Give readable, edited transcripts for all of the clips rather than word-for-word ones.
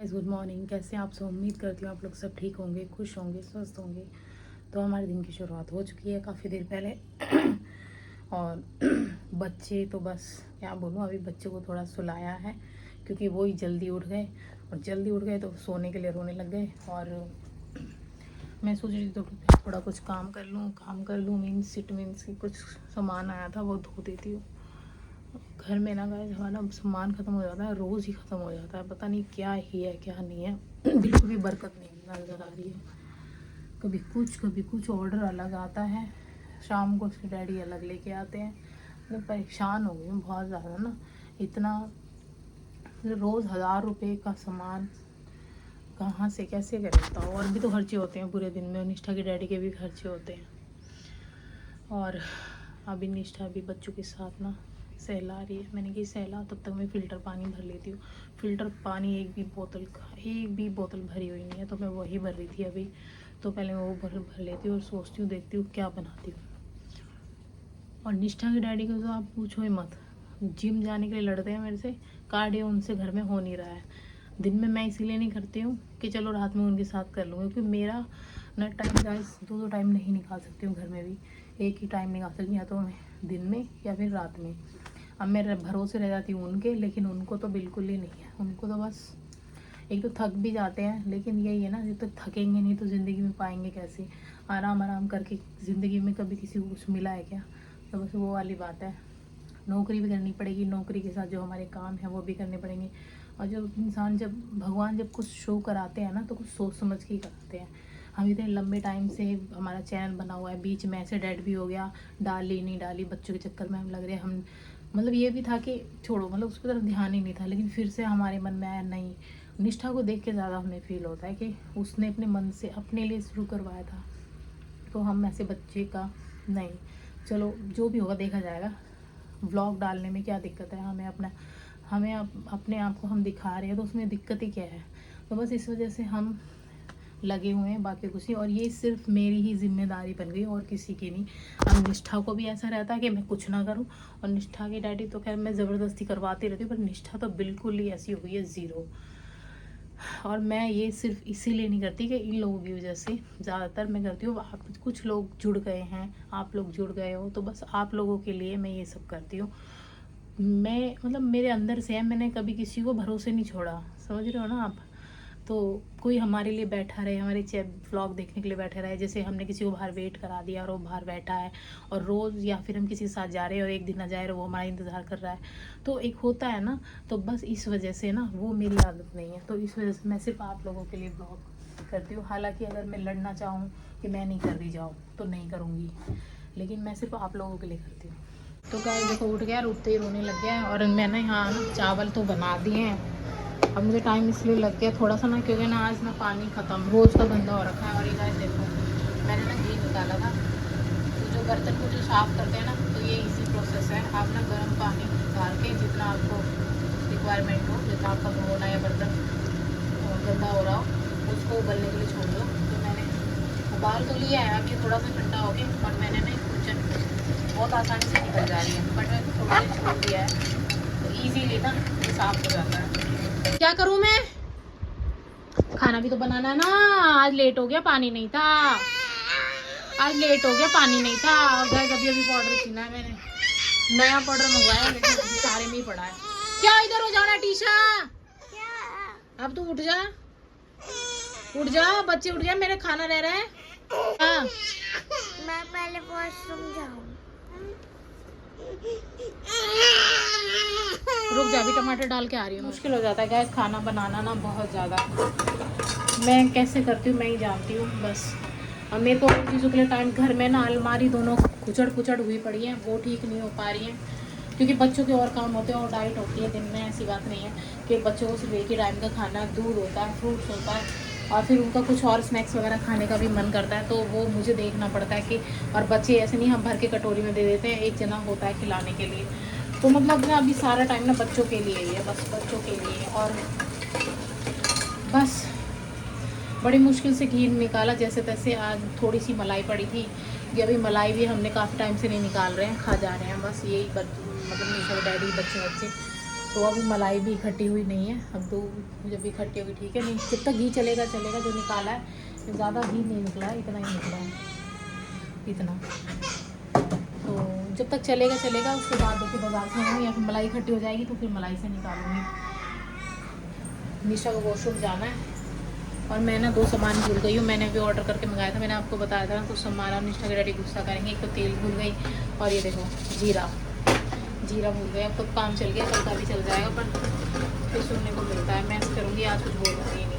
Good morning. कैसे हैं आप सब? उम्मीद करती हूँ आप लोग सब ठीक होंगे, खुश होंगे, स्वस्थ होंगे। तो हमारे दिन की शुरुआत हो चुकी है काफ़ी देर पहले। और बच्चे तो बस क्या बोलूँ, अभी बच्चे को थोड़ा सुलाया है क्योंकि वो ही जल्दी उठ गए, और जल्दी उठ गए तो सोने के लिए रोने लग गए। और मैं सोच रही थी तो थोड़ा कुछ काम कर लूँ मीन्स कुछ सामान आया था वो धो देती हूँ। घर में ना गाइस हमारा सामान ख़त्म हो जाता है, रोज़ ही ख़त्म हो जाता है। पता नहीं क्या ही है क्या नहीं है। बिल्कुल भी बरकत नहीं नज़र आ रही है। कभी कुछ ऑर्डर अलग आता है, शाम को उसके डैडी अलग लेके आते हैं। मैं परेशान हो गई हूँ बहुत ज़्यादा ना। इतना रोज़ 1000 रुपये का सामान कहाँ से कैसे करें बताओ। और भी तो खर्चे होते हैं पूरे दिन में, और निष्ठा के डैडी के भी खर्चे होते हैं। और अभी निष्ठा भी बच्चों के साथ ना सहला रही है। मैंने कही सहला, तब तक मैं फ़िल्टर पानी भर लेती हूँ। फ़िल्टर पानी एक भी बोतल भरी हुई नहीं है, तो मैं वही भर रही थी अभी। तो पहले मैं वो भर लेती हूँ और सोचती हूँ, देखती हूँ क्या बनाती हूँ। और निष्ठा के डैडी को तो आप पूछो ही मत, जिम जाने के लिए लड़ते हैं मेरे से। कार्डियो उनसे घर में हो नहीं रहा है। दिन में मैं इसीलिए नहीं करती हूँ कि चलो रात में उनके साथ कर लूँगी, क्योंकि मेरा ना टाइम गाइस दो टाइम नहीं निकाल सकती हूँ घर में भी। एक ही टाइम निकाल सकती हूँ, या तो मैं दिन में या फिर रात में। अब मैं भरोसे रह जाती हूँ उनके, लेकिन उनको तो बिल्कुल ही नहीं है। उनको तो बस एक तो थक भी जाते हैं, लेकिन यही है ना, जब तक थकेंगे नहीं तो ज़िंदगी में पाएंगे कैसे। आराम करके ज़िंदगी में कभी किसी को कुछ मिला है क्या? तो बस वो वाली बात है। नौकरी भी करनी पड़ेगी, नौकरी के साथ जो हमारे काम है वो भी करने पड़ेंगे। और जब भगवान जब कुछ शो कराते हैं ना, तो कुछ सोच समझ के ही कराते हैं। हम इतने लंबे टाइम से हमारा चैनल बना हुआ है, बीच में ऐसे डेड भी हो गया, डाली नहीं डाली, बच्चों के चक्कर में हम लग रहे हैं। हम मतलब ये भी था कि छोड़ो, मतलब उस पर तरफ ध्यान ही नहीं था। लेकिन फिर से हमारे मन में आया, नहीं, निष्ठा को देख के ज़्यादा हमें फील होता है कि उसने अपने मन से अपने लिए शुरू करवाया था, तो हम ऐसे बच्चे का नहीं। चलो जो भी होगा देखा जाएगा। व्लॉग डालने में क्या दिक्कत है? अपने आप को हम दिखा रहे हैं, तो उसमें दिक्कत ही क्या है? तो बस इस वजह से हम लगे हुए हैं, बाकी कुछ नहीं। और ये सिर्फ मेरी ही जिम्मेदारी बन गई और किसी की नहीं। अब निष्ठा को भी ऐसा रहता है कि मैं कुछ ना करूं, और निष्ठा की डैडी तो खैर मैं ज़बरदस्ती करवाती रहती हूँ, पर निष्ठा तो बिल्कुल ही ऐसी हो गई है ज़ीरो। और मैं ये सिर्फ इसीलिए नहीं करती कि इन लोगों की वजह से, ज़्यादातर मैं करती हूँ। आप कुछ लोग जुड़ गए हैं, आप लोग जुड़ गए हो, तो बस आप लोगों के लिए मैं ये सब करती हूँ। मैं मतलब मेरे अंदर से है, मैंने कभी किसी को भरोसे नहीं छोड़ा, समझ रहे हो ना आप? तो कोई हमारे लिए बैठा रहे, हमारे व्लॉग देखने के लिए बैठा रहे, जैसे हमने किसी को बाहर वेट करा दिया और वो बाहर बैठा है, और रोज़, या फिर हम किसी के साथ जा रहे हैं और एक दिन ना जाए और वो हमारा इंतज़ार कर रहा है, तो एक होता है ना। तो बस इस वजह से ना, वो मेरी आदत नहीं है। तो इस वजह से मैं सिर्फ आप लोगों के लिए ब्लॉग करती हूँ। हालांकि अगर मैं लड़ना चाहूँ कि मैं नहीं कर रही जाऊँ, तो नहीं करूँगी, लेकिन मैं सिर्फ आप लोगों के लिए करती हूँ। तो गाइस देखो, उठ गया, उठते ही रोने लग गया है। और मैंने यहाँ ना चावल तो बना दिए हैं। अब मुझे टाइम इसलिए लग गया थोड़ा सा ना, क्योंकि ना आज ना पानी ख़त्म, रोज़ का गंदा हो रखा है। और ये गाइस देखो, मैंने ना घी निकाला था। तो जो बर्तन को जो साफ़ करते हैं ना, तो ये इजी प्रोसेस है। आप ना गर्म पानी डाल के, जितना आपको रिक्वायरमेंट हो, जितना आपका धोना या बर्तन गंदा हो रहा हो, उसको उबलने के लिए छोड़ दो। तो मैंने उबाल तो लिया है, अब ये थोड़ा सा ठंडा हो गया, और मैंने ना कुचन बहुत आसानी से निकल जा रही है, बट मैंने थोड़ा देर छोड़ दिया है, तो ईजीली ना ये साफ़ हो जाता है। क्या करूँ मैं? खाना भी तो बनाना है ना। आज लेट हो गया, पानी नहीं था। आज लेट हो गया, पानी नहीं था। और गैस अभी पाउडर छीना है मैंने, नया पाउडर मंगवाया है, लेकिन सारे में ही पड़ा है। क्या इधर हो जाना टीशा, अब तू उठ जा, उठ जा, बच्चे उठ गए, मेरे खाना रह रहा है। हाँ, मैं पहले वॉशरूम जाऊँ। रुक जा, अभी टमाटर डाल के आ रही हूँ। मुश्किल हो जाता है गैस खाना बनाना ना, बहुत ज़्यादा। मैं कैसे करती हूँ मैं ही जानती हूँ बस। अब मेरे को और चीज़ों के लिए टाइम, घर में ना अलमारी दोनों कुचड़ हुई पड़ी हैं, वो ठीक नहीं हो पा रही हैं, क्योंकि बच्चों के और काम होते हैं और डाइट होती है दिन में। ऐसी बात नहीं है कि बच्चों को सिर्फ एक ही टाइम का खाना, दूध होता है, फ्रूट्स होता है, और फिर उनका कुछ और स्नैक्स वगैरह खाने का भी मन करता है, तो वो मुझे देखना पड़ता है कि। और बच्चे ऐसे नहीं हम भर के कटोरी में दे देते हैं, एक जना होता है खिलाने के लिए। तो मतलब ना अभी सारा टाइम ना बच्चों के लिए ही है, बस बच्चों के लिए। और बस बड़ी मुश्किल से घी निकाला जैसे तैसे। आज थोड़ी सी मलाई पड़ी थी, ये अभी मलाई भी हमने काफ़ी टाइम से नहीं निकाल रहे हैं, खा जा रहे हैं बस। यही मतलब निशा के डैडी, बच्चे तो अभी मलाई भी इकट्ठी हुई नहीं है, अब तो जब इकट्ठी होगी ठीक है, नहीं जब तक घी चलेगा चलेगा। जो निकाला है ज़्यादा घी नहीं निकला है, इतना ही निकला है, इतना। तो जब तक चलेगा चलेगा, उसके बाद देखिए बाजार से आऊँगी या फिर मलाई इकट्ठी हो जाएगी तो फिर मलाई से निकालूंगी। निशा को वॉशरूम जाना है और मैं ना 2 सामान भूल गई हूँ। मैंने भी ऑर्डर करके मंगाया था, मैंने आपको बताया था ना, तो सामान और निशा के डैडी गुस्सा करेंगे। एक तो तेल भूल गई और ये देखो जीरा भूल गए। अब तो काम चल गया, कल का भी चल जाएगा, पर फिर सुनने को मिलता है। मैं ऐसा करूँगी, आज कुछ बोलूँगी नहीं,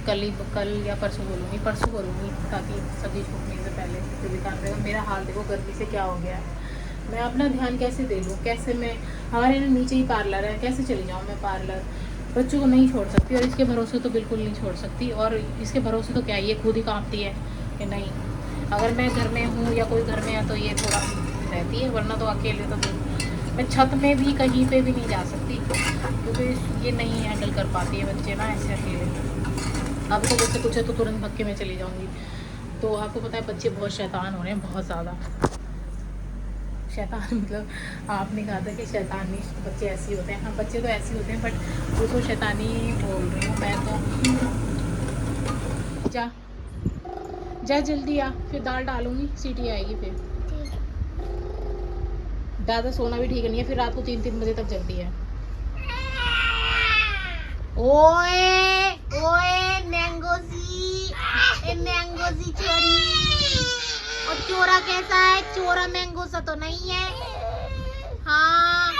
कल या परसों बोलूँगी, परसों करूँगी, ताकि सब्जी छूटने से पहले जो भी काम रहेगा। मेरा हाल देखो गर्मी से क्या हो गया है, मैं अपना ध्यान कैसे दे लूँ, कैसे मैं, हमारे नीचे ही पार्लर है, कैसे चली जाऊँ मैं पार्लर। बच्चों को नहीं छोड़ सकती और इसके भरोसे तो बिल्कुल नहीं छोड़ सकती। और इसके भरोसे तो क्या ये खुद ही कांपती है कि नहीं, अगर मैं घर में हूँ या कोई घर में है तो ये थोड़ा रहती है, वरना तो अकेले तो मैं छत में भी कहीं पे भी नहीं जा सकती, क्योंकि ये नहीं हैंडल कर पाती है बच्चे ना ऐसे अकेले। अब तो जैसे कुछ है तो तुरंत धक्के में चली जाऊँगी। तो आपको पता है बच्चे बहुत शैतान हो रहे हैं, बहुत ज़्यादा शैतान। मतलब आपने कहा था कि शैतानी बच्चे ऐसे होते हैं, हाँ बच्चे तो ऐसे होते हैं, बट वो तो शैतानी बोल रही हूँ मैं तो। जा जल्दी आ, फिर दाल डालूंगी, सीटी आएगी फिर। ज़्यादा सोना भी ठीक नहीं है, फिर रात को 3-3 बजे तक जलती है। ओए ओए मैंगोजी चोरी। और चोरा कैसा है? चोरा मैंगो सा तो नहीं है। हाँ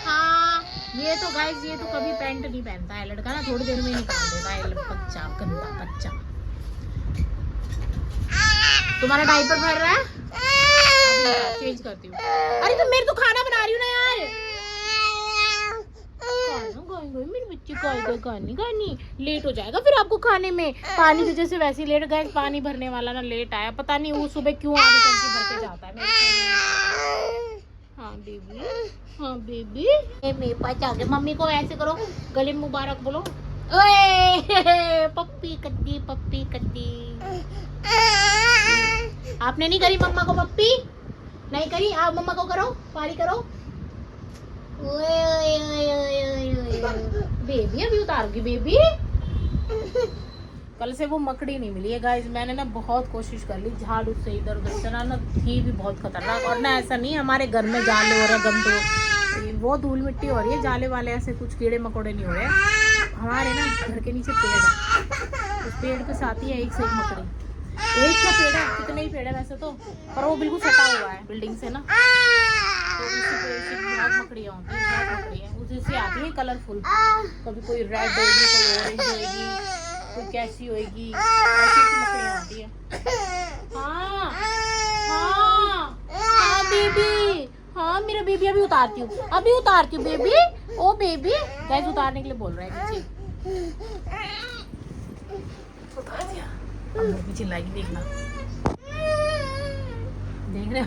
हाँ, ये तो गाइस, ये तो कभी पैंट नहीं पहनता है लड़का ना, थोड़ी देर में निकाल देता है बच्चा, गंदा बच्चा। तुम्हारा डायपर भर रहा है, चेंज करती हूँ। अरे तो मेरे तो खाना बना रही हूँ ना यार। मेरे बच्चे खानी लेट हो जाएगा फिर आपको खाने में। पानी की वजह से वैसे लेट गए, पानी भरने वाला ना लेट आया, पता नहीं वो सुबह क्यों आधी टंकी भर के जाता है। हाँ बेबी, हाँ बेबी, मेरे पास आ गए। मम्मी को ऐसे करो, गले में मुबारक बोलो। ओए पप्पी कद्दी, पप्पी कद्दी। आपने नहीं करी मम्मा को पप्पी? नहीं करी, आप मम्मा को करो, पारी करो। बेबी अभी उतारूंगी बेबी। कल से वो मकड़ी नहीं मिली है गाइस, मैंने ना बहुत कोशिश कर ली झाड़ू से इधर उधर चलाना, थी भी बहुत खतरनाक। और ना ऐसा नहीं हमारे घर में जाले हो रहे गंदे, वो धूल मिट्टी हो रही है, जाले वाले ऐसे कुछ कीड़े मकोड़े नहीं हो रहे। हमारे ना घर के नीचे पेड़ है, उस पेड़ पे साथी है एक से एक मकड़ी। एक का पेड़ है, कितने ही पेड़ है वैसे तो, पर वो बिल्कुल सटा हुआ है बिल्डिंग से ना, तो उसी पेड़ से बहुत मकड़ियाँ होती हैं, बहुत मकड़ियाँ उसी से आती हैं कलरफुल। कभी कोई रेड होगी, कोई ऑरेंज होगी, कोई कैसी होगी, ऐसी मकड़ियाँ आती हैं। हाँ हाँ हाँ बेबी, हाँ मेरा बेबी, अभी उतारती हूँ, अभी उतारती हूँ बेबी। ओ बेबी, गैस उतारने के लिए बोल रहा है नीचे, उतार दिया। अब पीछे लाएगी, देखना, देख रहे हो?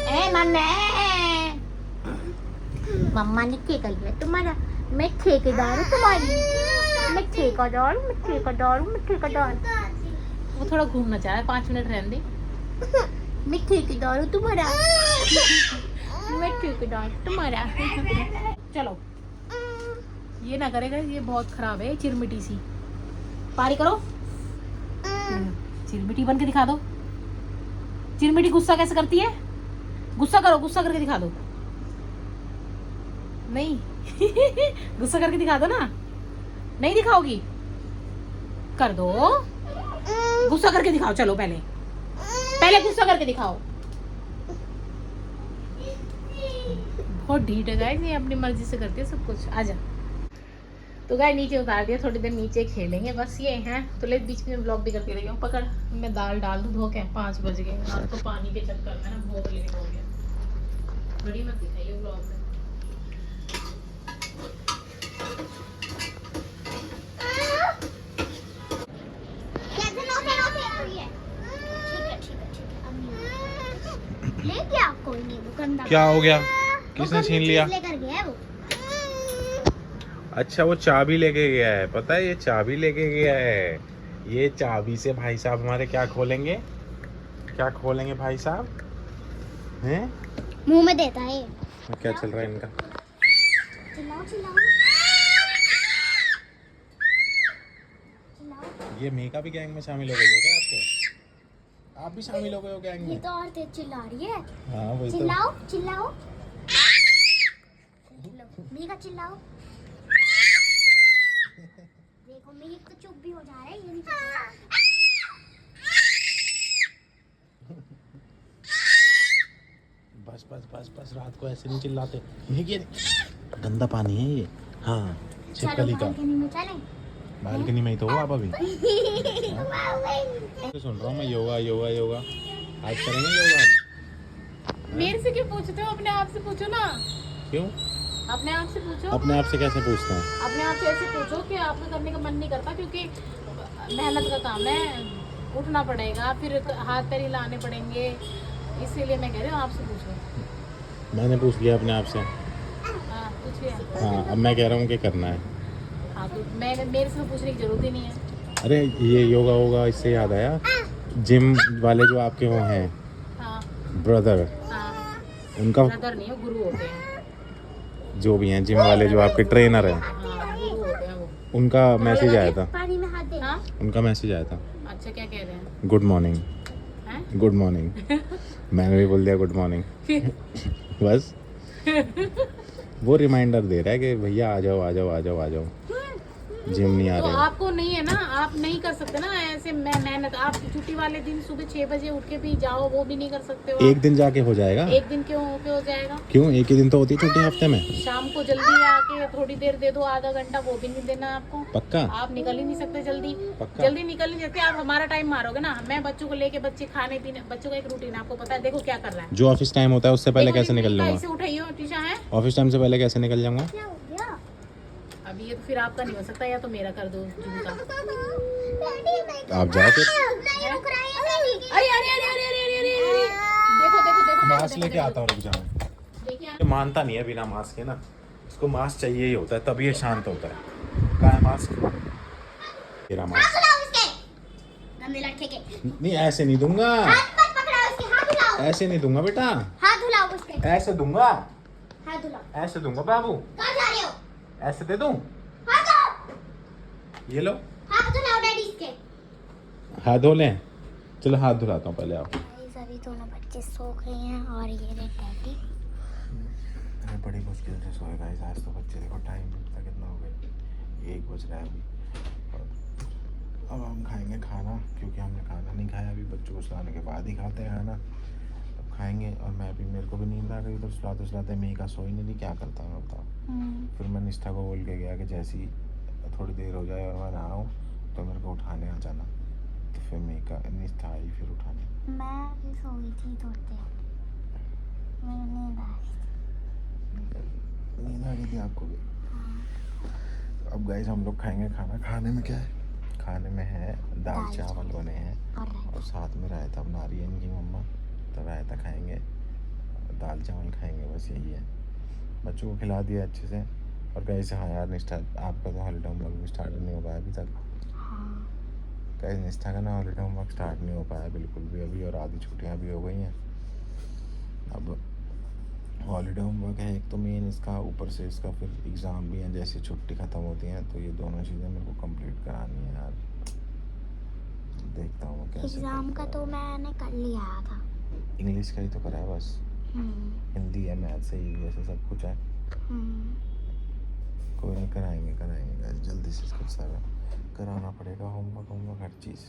ए नन्हे, मम्मा ने ठेका लिया तुम्हारा, मैं ठेकेदार हूँ तुम्हारी, मैं ठेकेदार हूँ, मैं ठेकेदार हूँ, मैं ठेकेदार। वो थोड़ा घूमना चाह रहा है, 5 मिनट रहने दे। मैं ठेकेदार हूँ तुम्हारा, मैं ठेकेदार तुम्हारा। चलो ये ना करेगा, ये बहुत खराब है, चिरमिटी सी। पारी करो, चिरमिटी बन के दिखा दो। चिरमिटी गुस्सा कैसे करती है? गुस्सा करो, गुस्सा करके दिखा दो। नहीं गुस्सा करके दिखा दो ना, नहीं दिखाओगी? कर दो, गुस्सा करके दिखाओ। चलो पहले गुस्सा करके दिखाओ। बहुत ढीठ है गाइस, ये अपनी मर्जी से करती है सब कुछ। आजा। तो गाइस नीचे उतार दिया, थोड़ी देर नीचे खेलेंगे बस, ये हैं। तो ले बीच में ब्लॉग भी करती रही हूँ। पकड़, मैं दाल डाल दूँ धो के, 5 बज गए। आज तो पानी के चक्कर में ना बहुत लेट हो गया। बड़ी मत दिखाइए ब्लॉग में। ले गया कोई नहीं, वो गंदा। क्या हो गया? किसने छीन लिया? लेकर गया वो। अच्छा वो चाबी लेके गया है, पता है ये चाबी लेके गया है। ये चाबी से भाई साहब हमारे क्या खोलेंगे, क्या खोलेंगे भाई साहब हैं? मुंह में देता है ये। क्या चल रहा है इनका? चिल्लाओ चिल्लाओ चिल्लाओ। ये मीका भी गैंग में शामिल हो गई है क्या आपके? आप भी शामिल हो गए हो गैंग ये में? तो और तेज चिल्ला रही है। हाँ वही तो। चिल्लाओ चिल्लाओ मीका चिल्लाओ। देखो मीक तो चुप भी हो जा रहा है, ये नहीं चुप। बस बस बस बस, रात को ऐसे नहीं चिल्लाते। ये गंदा पानी है ये। हाँ छिपकली का। बालकनी में चलें। बालकनी में ही तो हो आप अभी। तो सुन रहा हूँ मैं, योगा योगा योगा आज करेंगे योगा। मेरे से क्यों पूछते हो? अपने आप से पूछो ना। क्यों? अपने आप से पूछो। अपने आप से कैसे पूछता हूँ? अपने आप से ऐसे पूछो कि आपको करने का मन नहीं करता, क्योंकि मेहनत का काम है, उठना पड़ेगा, फिर हाथ पैर हिलाने पड़ेंगे, इसीलिए मैं कह रही हूँ आपसे पूछो। मैंने पूछ लिया अपने आप से। हाँ पूछिए। हाँ अब मैं कह रहा हूँ कि करना है। हाँ तो मैं मेरे से पूछने की जरूरत ही नहीं है। अरे ये योगा होगा, इससे याद आया, जिम वाले जो आपके वो हैं हाँ ब्रदर, हाँ, उनका ब्रदर नहीं हो, गुरु होते हैं। जो भी हैं जिम वाले जो आपके ट्रेनर हैं, हाँ गुरु होते हैं वो। उनका मैसेज आया था। पानी में हाथ दे। हाँ उनका मैसेज आया था, अच्छा क्या कह रहे हैं? गुड मॉर्निंग हैं? Good morning. मैंने भी बोल दिया गुड मॉर्निंग। बस वो रिमाइंडर दे रहा है कि भैया आ जाओ आ जाओ आ जाओ आ जाओ, जिम नहीं आ तो रहे हो। आपको नहीं है ना, आप नहीं कर सकते ना ऐसे मेहनत। आप छुट्टी वाले दिन सुबह 6 बजे उठ के भी जाओ, वो भी नहीं कर सकते हो। एक दिन जाके हो जाएगा। एक दिन क्यों हो जाएगा? क्यों? एक ही दिन तो होती है छुट्टी हफ्ते में। शाम को जल्दी आके थोड़ी देर दे दो, आधा घंटा, वो भी नहीं देना आपको। पक्का? आप निकल ही नहीं सकते जल्दी। पक्का? जल्दी निकल नहीं सकते आप, हमारा टाइम मारोगे ना। मैं बच्चों को लेके, बच्चे खाने पीने, बच्चों का एक रूटीन आपको पता है, देखो क्या कर रहा है। जो ऑफिस टाइम होता है उससे पहले देखो कैसे निकल इसे जाऊंगा? उठाइयो टीशा है। ऑफिस टाइम से पहले कैसे निकल जाऊंगा? क्या हो गया? अब ये तो फिर आपका नहीं हो सकता, या तो मेरा कर दो झुमका। आप जाओ फिर। नहीं रुक रहा है डैडी। अरे अरे अरे अरे अरे अरे अरे अरे, देखो देखो देखो मास्क लेके आता हूँ, रुक जाओ। देखिए ये मानता नहीं है बिना मास्क के ना, उसको मास्क चाहिए ही होता है तभी ये शांत होता है। कहाँ है मास्क? तेरा मास्क। धुलाओ इसके गंदे लड़के के। नहीं ऐसे नहीं दूंगा, हाथ मत पकड़ाओ इसके, हाथ धुलाओ। ऐसे नहीं दूंगा बेटा, हाथ धुलाओ उसके, ऐसे दूंगा, हाथ धुलाओ। ऐसे दूंगा बाबू। कहाँ जा रहे हो? ऐसे दे दूं? हाथ धो। ये लो, हाथ धुलाओ डैडी इसके। हाथ धो लें। चलो हाथ धुलाता हूँ पहले आप। अभी दोनों बच्चे सो गए हैं और ये रे डैडी। बड़ी मुश्किल से सोएगा आज तो बच्चे। देखो टाइम कितना हो गया, 1 बज रहा है अभी। और अब हम खाएंगे खाना, क्योंकि हमने खाना नहीं खाया अभी। बच्चों को सुलाने के बाद ही खाते हैं खाना, तब खाएंगे। और मैं भी, मेरे को भी नींद आ गई, तो सुलाते मीका सोई नहीं रही, क्या करता मैं बताओ। फिर मैं निष्ठा को बोल के गया कि जैसी थोड़ी देर हो जाए और मैं नहाऊँ तो मेरे को उठाने आ जाना। तो फिर मीका निष्ठा आई फिर उठाने। मैं भी सो गई थी थोड़ी देर, मेरी नींद आ रही थी। नींद आ गई थी आपको भी? अब गाइस हम लोग खाएंगे खाना। खाने में क्या है? खाने में है दाल चावल बने हैं और साथ में रायता बना रही है इनकी मम्मा, तो रायता खाएंगे, दाल चावल खाएंगे, बस यही है। बच्चों को खिला दिया अच्छे से। और गाइस हाँ यार, निष्ठा आपका तो हॉलीडे होमवर्क भी स्टार्ट नहीं हो पाया अभी तक। गाइस निष्ठा का ना हॉलीडे होमवर्क स्टार्ट नहीं हो पाया बिल्कुल भी अभी, और आधी छुट्टियाँ भी हो गई हैं। अब हॉलीडे होमवर्क है एक तो मेन इसका, ऊपर से इसका फिर एग्ज़ाम भी है। जैसे छुट्टी ख़त्म होती है तो ये दोनों चीज़ें मेरे को कंप्लीट करानी है यार। देखता हूँ कैसे। एग्जाम का तो मैंने कर लिया था। इंग्लिश का ही तो करा है बस, हिंदी है, मैथ से ही वैसे सब कुछ है। कोई नहीं, कराएंगे जल्दी से कुछ सारा कराना पड़ेगा, होमवर्क हर चीज़।